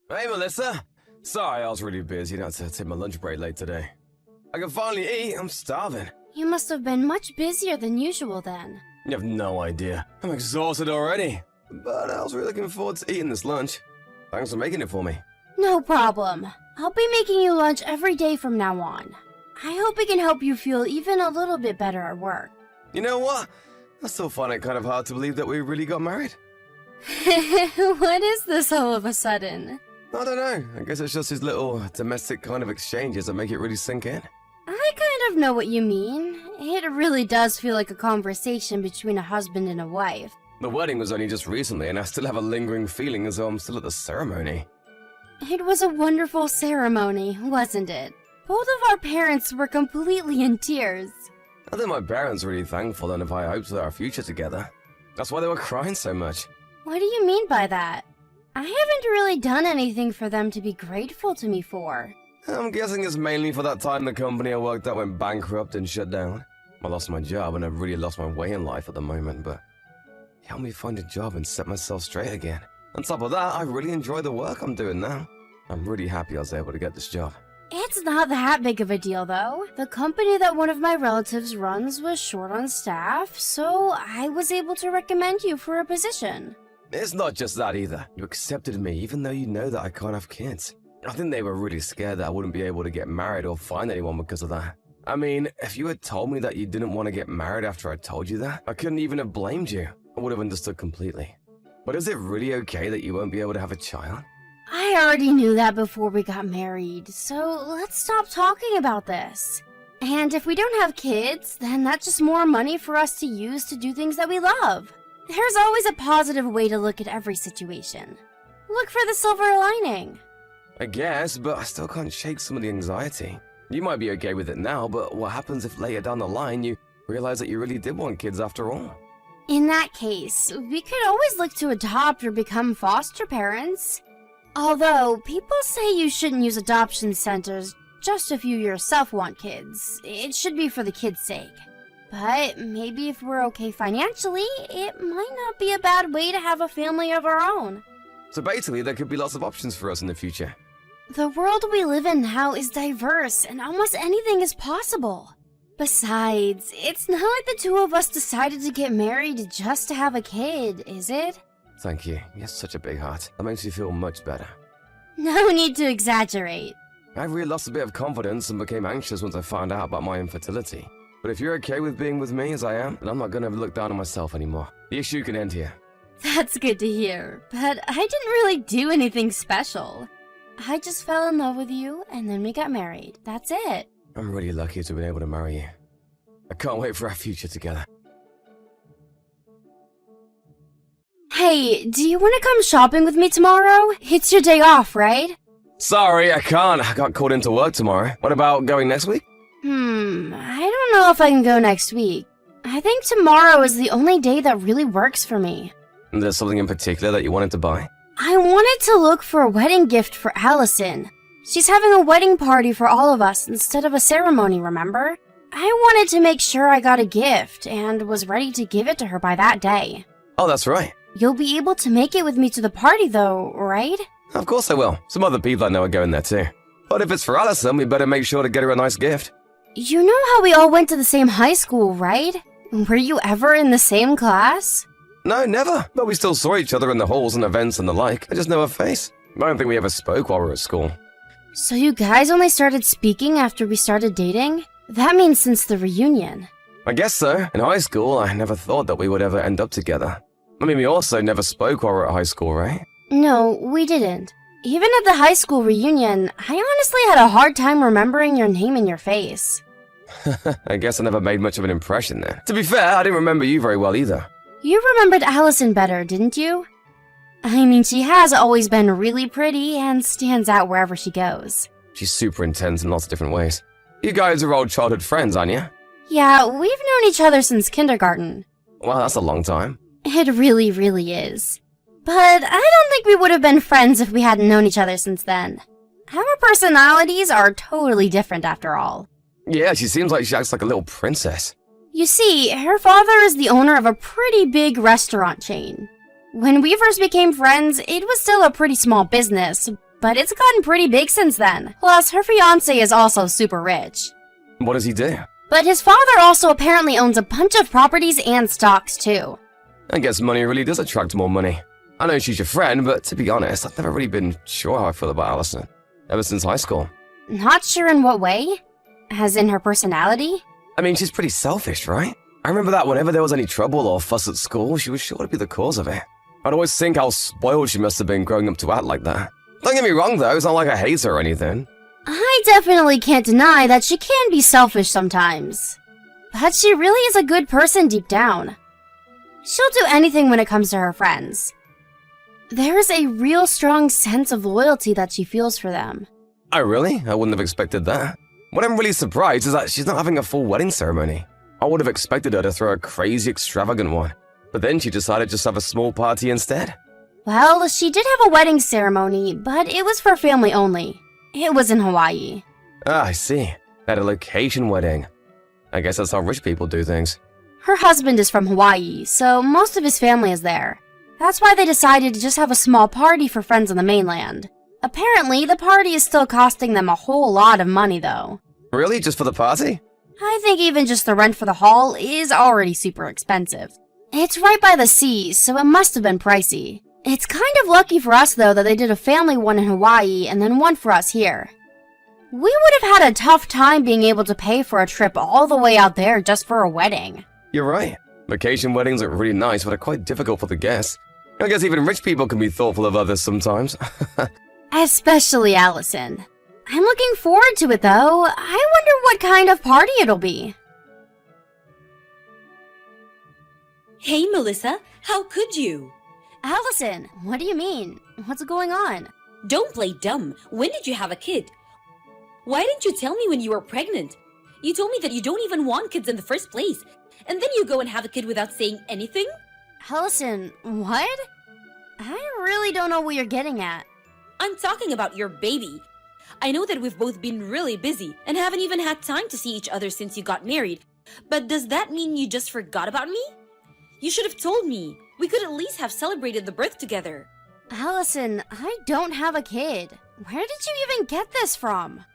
Hey, Melissa. Sorry, I was really busy. I had to take my lunch break late today. I can finally eat. I'm starving. You must have been much busier than usual then. You have no idea. I'm exhausted already. But I was really looking forward to eating this lunch. Thanks for making it for me. No problem. I'll be making you lunch every day from now on. I hope it can help you feel even a little bit better at work. You know what? I still find it kind of hard to believe that we really got married. What is this all of a sudden? I don't know. I guess it's just these little domestic kind of exchanges that make it really sink in. I kind of know what you mean. It really does feel like a conversation between a husband and a wife. The wedding was only just recently, and I still have a lingering feeling as though I'm still at the ceremony. It was a wonderful ceremony, wasn't it? Both of our parents were completely in tears. I think my parents were really thankful and have high hopes for our future together. That's why they were crying so much. What do you mean by that? I haven't really done anything for them to be grateful to me for. I'm guessing it's mainly for that time the company I worked at went bankrupt and shut down. I lost my job and I've really lost my way in life at the moment, but it helped me find a job and set myself straight again. On top of that, I really enjoy the work I'm doing now. I'm really happy I was able to get this job. It's not that big of a deal, though. The company that one of my relatives runs was short on staff, so I was able to recommend you for a position. It's not just that either. You accepted me even though you know that I can't have kids. I think they were really scared that I wouldn't be able to get married or find anyone because of that. I mean, if you had told me that you didn't want to get married after I told you that, I couldn't even have blamed you. I would have understood completely. But is it really okay that you won't be able to have a child? I already knew that before we got married, so let's stop talking about this. And if we don't have kids, then that's just more money for us to use to do things that we love. There's always a positive way to look at every situation. Look for the silver lining. I guess, but I still can't shake some of the anxiety. You might be okay with it now, but what happens if later down the line you realize that you really did want kids after all? In that case, we could always look to adopt or become foster parents. Although, people say you shouldn't use adoption centers just if you yourself want kids. It should be for the kids' sake. But maybe if we're okay financially, it might not be a bad way to have a family of our own. So basically, there could be lots of options for us in the future. The world we live in now is diverse, and almost anything is possible. Besides, it's not like the two of us decided to get married just to have a kid, is it? Thank you. You have such a big heart. That makes me feel much better. No need to exaggerate. I really lost a bit of confidence and became anxious once I found out about my infertility. But if you're okay with being with me as I am, then I'm not going to look down on myself anymore. The issue can end here. That's good to hear, but I didn't really do anything special. I just fell in love with you, and then we got married. That's it. I'm really lucky to have been able to marry you. I can't wait for our future together. Hey, do you want to come shopping with me tomorrow? It's your day off, right? Sorry, I can't. I got called into work tomorrow. What about going next week? I don't know if I can go next week. I think tomorrow is the only day that really works for me. Is there something in particular that you wanted to buy? I wanted to look for a wedding gift for Allison. She's having a wedding party for all of us instead of a ceremony, remember? I wanted to make sure I got a gift and was ready to give it to her by that day. Oh, that's right. You'll be able to make it with me to the party though, right? Of course I will. Some other people I know are going there too. But if it's for Allison, we better make sure to get her a nice gift. You know how we all went to the same high school, right? Were you ever in the same class? No, never. But we still saw each other in the halls and events and the like. I just know her face. I don't think we ever spoke while we were at school. So you guys only started speaking after we started dating? That means since the reunion. I guess so. In high school, I never thought that we would ever end up together. I mean, we also never spoke while we were at high school, right? No, we didn't. Even at the high school reunion, I honestly had a hard time remembering your name and your face. I guess I never made much of an impression there. To be fair, I didn't remember you very well either. You remembered Allison better, didn't you? I mean, she has always been really pretty and stands out wherever she goes. She's super intense in lots of different ways. You guys are old childhood friends, aren't you? Yeah, we've known each other since kindergarten. Well, that's a long time. It really, really is. But I don't think we would have been friends if we hadn't known each other since then. Our personalities are totally different after all. Yeah, she seems like she acts like a little princess. You see, her father is the owner of a pretty big restaurant chain. When we first became friends, it was still a pretty small business, but it's gotten pretty big since then. Plus, her fiancé is also super rich. What does he do? But his father also apparently owns a bunch of properties and stocks too. I guess money really does attract more money. I know she's your friend, but to be honest, I've never really been sure how I feel about Allison. Ever since high school. Not sure in what way? As in her personality? I mean, she's pretty selfish, right? I remember that whenever there was any trouble or fuss at school, she was sure to be the cause of it. I'd always think how spoiled she must have been growing up to act like that. Don't get me wrong though, it's not like I hate her or anything. I definitely can't deny that she can be selfish sometimes. But she really is a good person deep down. She'll do anything when it comes to her friends. There's a real strong sense of loyalty that she feels for them. Oh really? I wouldn't have expected that. What I'm really surprised is that she's not having a full wedding ceremony. I would have expected her to throw a crazy extravagant one. But then she decided just to have a small party instead. Well, she did have a wedding ceremony, but it was for family only. It was in Hawaii. Ah, I see. At a location wedding. I guess that's how rich people do things. Her husband is from Hawaii, so most of his family is there. That's why they decided to just have a small party for friends on the mainland. Apparently, the party is still costing them a whole lot of money, though. Really? Just for the party? I think even just the rent for the hall is already super expensive. It's right by the sea, so it must have been pricey. It's kind of lucky for us, though, that they did a family one in Hawaii and then one for us here. We would have had a tough time being able to pay for a trip all the way out there just for a wedding. You're right. Vacation weddings are really nice, but are quite difficult for the guests. I guess even rich people can be thoughtful of others sometimes. Especially Allison. I'm looking forward to it, though. I wonder what kind of party it'll be. Hey, Melissa, how could you? Allison, what do you mean? What's going on? Don't play dumb. When did you have a kid? Why didn't you tell me when you were pregnant? You told me that you don't even want kids in the first place. And then you go and have a kid without saying anything? Allison, what? I really don't know what you're getting at. I'm talking about your baby. I know that we've both been really busy and haven't even had time to see each other since you got married. But does that mean you just forgot about me? You should have told me. We could at least have celebrated the birth together. Allison, I don't have a kid. Where did you even get this from?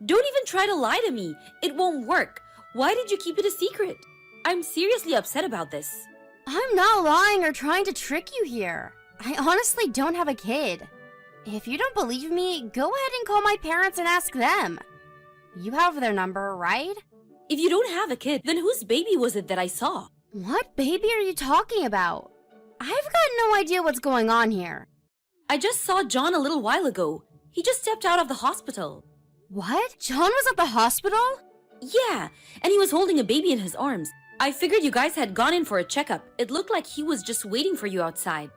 Don't even try to lie to me. It won't work. Why did you keep it a secret? I'm seriously upset about this. I'm not lying or trying to trick you here. I honestly don't have a kid. If you don't believe me, go ahead and call my parents and ask them. You have their number, right? If you don't have a kid, then whose baby was it that I saw? What baby are you talking about? I've got no idea what's going on here. I just saw John a little while ago. He just stepped out of the hospital. What? John was at the hospital? Yeah, and he was holding a baby in his arms. I figured you guys had gone in for a checkup. It looked like he was just waiting for you outside.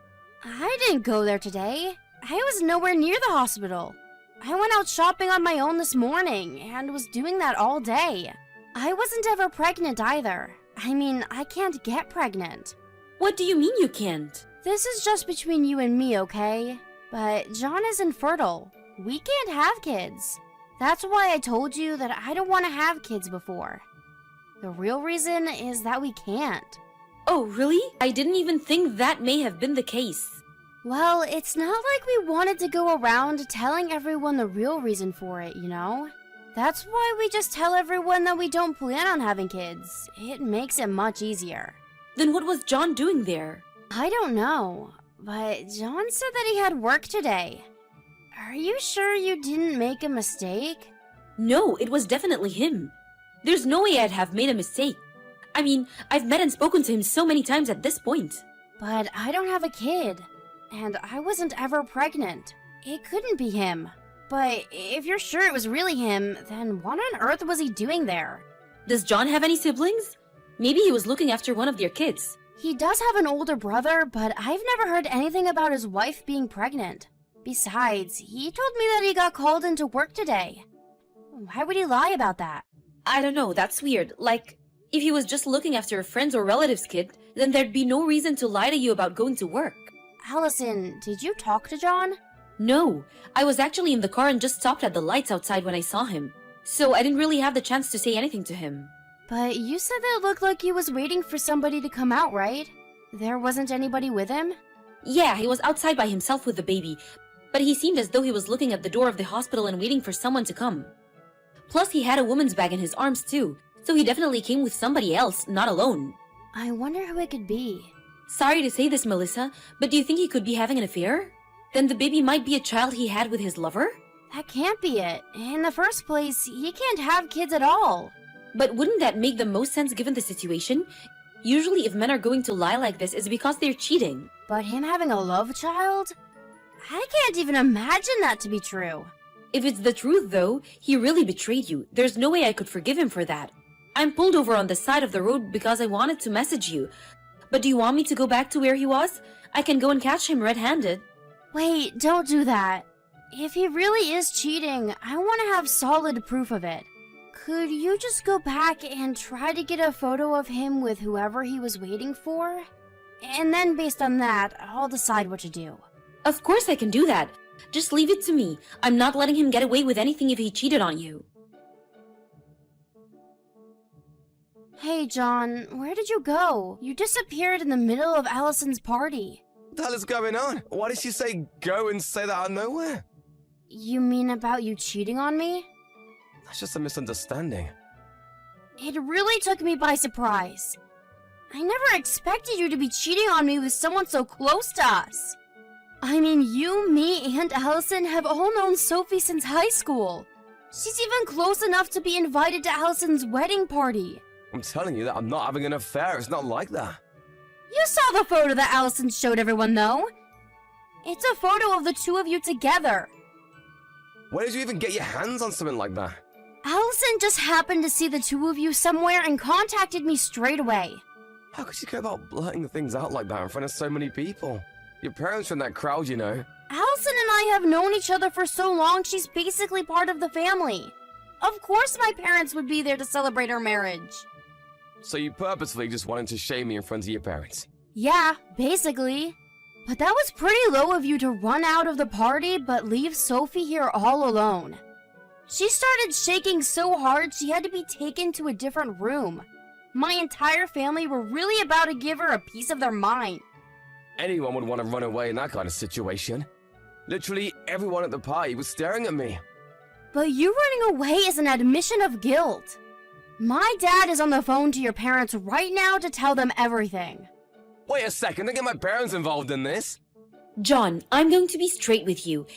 I didn't go there today. I was nowhere near the hospital. I went out shopping on my own this morning and was doing that all day. I wasn't ever pregnant either. I mean, I can't get pregnant. What do you mean you can't? This is just between you and me, okay? But John is infertile. We can't have kids. That's why I told you that I don't want to have kids before. The real reason is that we can't. Oh, really? I didn't even think that may have been the case. Well, it's not like we wanted to go around telling everyone the real reason for it, you know? That's why we just tell everyone that we don't plan on having kids. It makes it much easier. Then what was John doing there? I don't know, but John said that he had work today. Are you sure you didn't make a mistake? No, it was definitely him. There's no way I'd have made a mistake. I mean, I've met and spoken to him so many times at this point. But I don't have a kid, and I wasn't ever pregnant. It couldn't be him. But if you're sure it was really him, then what on earth was he doing there? Does John have any siblings? Maybe he was looking after one of their kids. He does have an older brother, but I've never heard anything about his wife being pregnant. Besides, he told me that he got called into work today. Why would he lie about that? I don't know, that's weird. Like, if he was just looking after a friend's or relative's kid, then there'd be no reason to lie to you about going to work. Allison, did you talk to John? No, I was actually in the car and just stopped at the lights outside when I saw him. So I didn't really have the chance to say anything to him. But you said that it looked like he was waiting for somebody to come out, right? There wasn't anybody with him? Yeah, he was outside by himself with the baby. but he seemed as though he was looking at the door of the hospital and waiting for someone to come. Plus, he had a woman's bag in his arms too, so he definitely came with somebody else, not alone. I wonder who it could be. Sorry to say this, Melissa, but do you think he could be having an affair? Then the baby might be a child he had with his lover? That can't be it. In the first place, he can't have kids at all. But wouldn't that make the most sense given the situation? Usually if men are going to lie like this, it's because they're cheating. But him having a love child? I can't even imagine that to be true. If it's the truth though, he really betrayed you. There's no way I could forgive him for that. I'm pulled over on the side of the road because I wanted to message you. But do you want me to go back to where he was? I can go and catch him red-handed. Wait, don't do that. If he really is cheating, I want to have solid proof of it. Could you just go back and try to get a photo of him with whoever he was waiting for? And then based on that, I'll decide what to do. Of course I can do that. Just leave it to me. I'm not letting him get away with anything if he cheated on you. Hey, John, where did you go? You disappeared in the middle of Allison's party. What the hell is going on? Why did she say go and say that out of nowhere? You mean about you cheating on me? That's just a misunderstanding. It really took me by surprise. I never expected you to be cheating on me with someone so close to us. I mean, you, me, and Allison have all known Sophie since high school. She's even close enough to be invited to Allison's wedding party. I'm telling you that I'm not having an affair. It's not like that. You saw the photo that Allison showed everyone, though. It's a photo of the two of you together. Where did you even get your hands on something like that? Allison just happened to see the two of you somewhere and contacted me straight away. How could you go about blurting things out like that in front of so many people? Your parents are in that crowd, you know. Allison and I have known each other for so long, she's basically part of the family. Of course my parents would be there to celebrate our marriage. So you purposefully just wanted to shame me in front of your parents? Yeah, basically. But that was pretty low of you to run out of the party but leave Sophie here all alone. She started shaking so hard she had to be taken to a different room. My entire family were really about to give her a piece of their mind. Anyone would want to run away in that kind of situation. Literally everyone at the party was staring at me. But you running away is an admission of guilt. My dad is on the phone to your parents right now to tell them everything. Wait a second, don't get my parents involved in this. John, I'm going to be straight with you.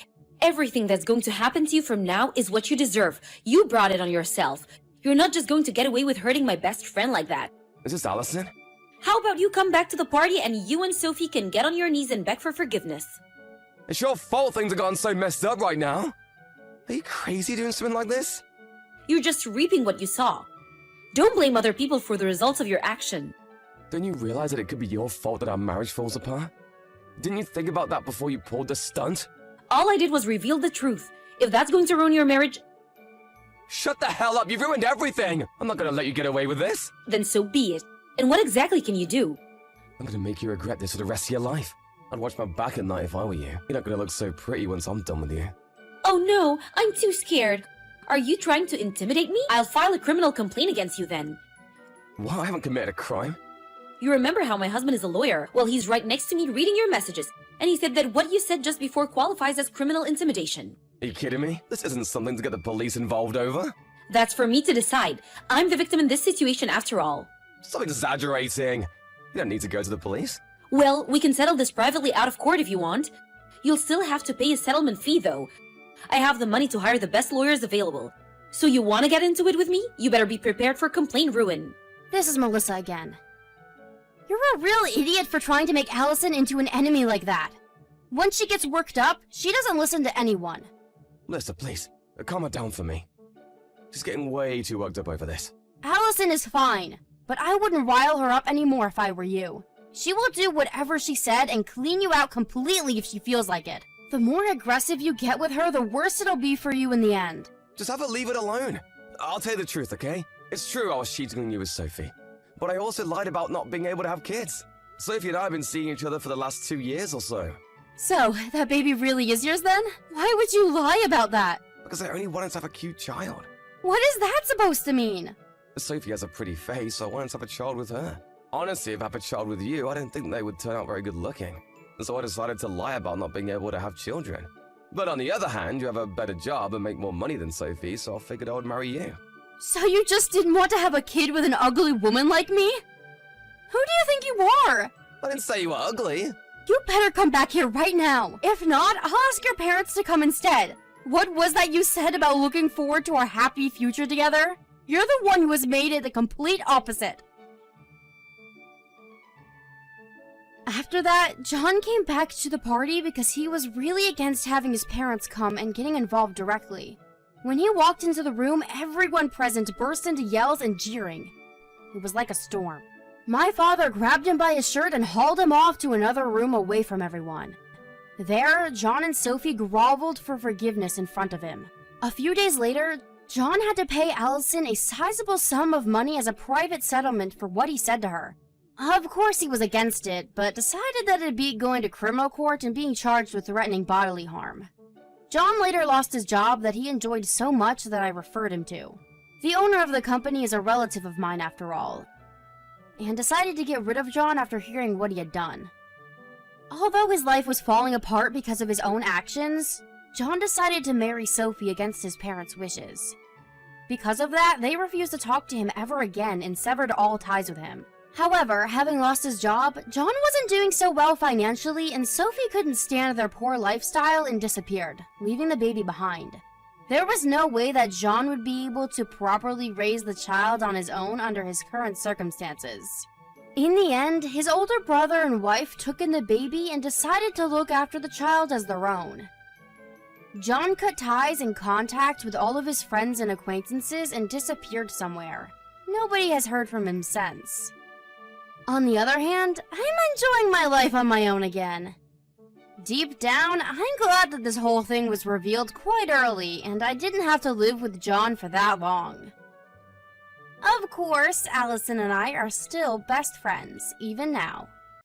Everything that's going to happen to you from now is what you deserve. You brought it on yourself. You're not just going to get away with hurting my best friend like that. Is this Allison? How about you come back to the party and you and Sophie can get on your knees and beg for forgiveness? It's your fault things have gotten so messed up right now. Are you crazy doing something like this? You're just reaping what you saw. Don't blame other people for the results of your action. Don't you realize that it could be your fault that our marriage falls apart? Didn't you think about that before you pulled the stunt? All I did was reveal the truth. If that's going to ruin your marriage, Shut the hell up, you've ruined everything! I'm not gonna let you get away with this! then so be it. And what exactly can you do? I'm gonna make you regret this for the rest of your life. I'd watch my back at night if I were you. You're not gonna look so pretty once I'm done with you. Oh no, I'm too scared. Are you trying to intimidate me? I'll file a criminal complaint against you then. What? I haven't committed a crime. You remember how my husband is a lawyer? Well, he's right next to me reading your messages. And he said that what you said just before qualifies as criminal intimidation. Are you kidding me? This isn't something to get the police involved over. That's for me to decide. I'm the victim in this situation after all. Stop exaggerating. You don't need to go to the police. Well, we can settle this privately out of court if you want. You'll still have to pay a settlement fee though. I have the money to hire the best lawyers available. So you want to get into it with me? You better be prepared for complaint ruin. This is Melissa again. You're a real idiot for trying to make Allison into an enemy like that. Once she gets worked up, she doesn't listen to anyone. Melissa, please, calm her down for me. She's getting way too worked up over this. Allison is fine, but I wouldn't rile her up anymore if I were you. She will do whatever she said and clean you out completely if she feels like it. The more aggressive you get with her, the worse it'll be for you in the end. Just have her leave it alone. I'll tell you the truth, okay? It's true I was cheating on you with Sophie. But I also lied about not being able to have kids. Sophie and I have been seeing each other for the last 2 years or so. So, that baby really is yours then? Why would you lie about that? Because I only wanted to have a cute child. What is that supposed to mean? Sophie has a pretty face, so I wanted to have a child with her. Honestly, if I have a child with you, I don't think they would turn out very good looking. And so I decided to lie about not being able to have children. But on the other hand, you have a better job and make more money than Sophie, so I figured I would marry you. So you just didn't want to have a kid with an ugly woman like me? Who do you think you are? I didn't say you were ugly. You better come back here right now. If not, I'll ask your parents to come instead. What was that you said about looking forward to our happy future together? You're the one who has made it the complete opposite. After that, John came back to the party because he was really against having his parents come and getting involved directly. When he walked into the room, everyone present burst into yells and jeering. It was like a storm. My father grabbed him by his shirt and hauled him off to another room away from everyone. There, John and Sophie groveled for forgiveness in front of him. A few days later, John had to pay Allison a sizable sum of money as a private settlement for what he said to her. Of course he was against it, but decided that it'd be going to criminal court and being charged with threatening bodily harm. John later lost his job that he enjoyed so much that I referred him to. The owner of the company is a relative of mine after all, and decided to get rid of John after hearing what he had done. Although his life was falling apart because of his own actions, John decided to marry Sophie against his parents' wishes. Because of that, they refused to talk to him ever again and severed all ties with him. However, having lost his job, John wasn't doing so well financially, and Sophie couldn't stand their poor lifestyle and disappeared, leaving the baby behind. There was no way that John would be able to properly raise the child on his own under his current circumstances. In the end, his older brother and wife took in the baby and decided to look after the child as their own. John cut ties and contact with all of his friends and acquaintances and disappeared somewhere. Nobody has heard from him since. On the other hand, I'm enjoying my life on my own again. Deep down, I'm glad that this whole thing was revealed quite early and I didn't have to live with John for that long. Of course, Allison and I are still best friends, even now.